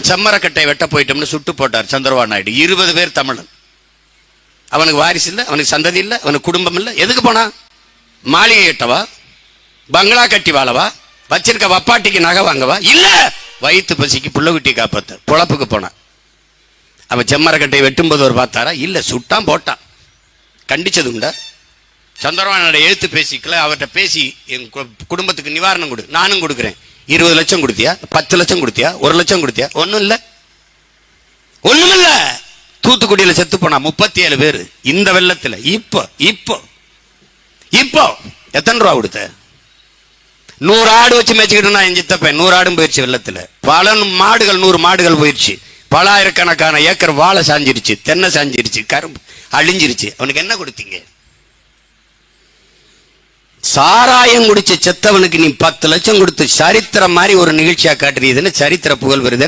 செம்மரக்கட்டை வெட்ட போயிட்டோம்னு சுட்டு போட்டார் சந்திரபாபு நாயுடு. 20 பேர் தமிழன். அவனுக்கு வாரிசு இல்லை, அவனுக்கு சந்ததி இல்லை, அவனுக்கு குடும்பம் இல்லை. எதுக்கு போனா? மாளிகை எட்டவா, பங்களா கட்டி வாழவா, வச்சிருக்க வப்பாட்டிக்கு நகை வாங்கவா? இல்ல, வயிற்று பசிக்கு புள்ள குட்டி காப்பாத்த பொழப்புக்கு போனான். அவன் செம்மரக்கட்டை வெட்டும்போது ஒரு பார்த்தாரா? இல்ல, சுட்டான் போட்டான். கண்டிச்சது உண்டா? சந்திரபாபு நாயுடு எழுத்து பேசிக்கல, அவர்கிட்ட பேசி என் குடும்பத்துக்கு நிவாரணம் கொடு, நானும் கொடுக்குறேன். 20 லட்சம் கொடுத்தியா, 10 லட்சம் கொடுத்தியா, 1 லட்சம் கொடுத்தியா? ஒன்றும் இல்லை, ஒண்ணும் இல்ல. தூத்துக்குடியில செத்து போனா 37 பேர் இந்த வெள்ளத்துல. இப்போ இப்போ இப்போ எத்தனை ரூபா கொடுத்த? 100 ஆடு வச்சு மேய்ச்சிக்கிட்டு என் சித்தப்பேன். 100 ஆடும் போயிடுச்சு வெள்ளத்துல. பல மாடுகள், 100 மாடுகள் போயிடுச்சு. பல ஆயிரக்கணக்கான ஏக்கர் வாழை சாஞ்சிருச்சு, தென்னை சாஞ்சிருச்சு, கரும்பு அழிஞ்சிருச்சு. அவனுக்கு என்ன கொடுத்தீங்க? சாராயம் குடிச்சு செத்தவனுக்கு நீ 10 லட்சம் கொடுத்து சரித்திரம் மாதிரி ஒரு நிகழ்ச்சியா காட்டுறீதுன்னு சரித்திர புகழ் வருது.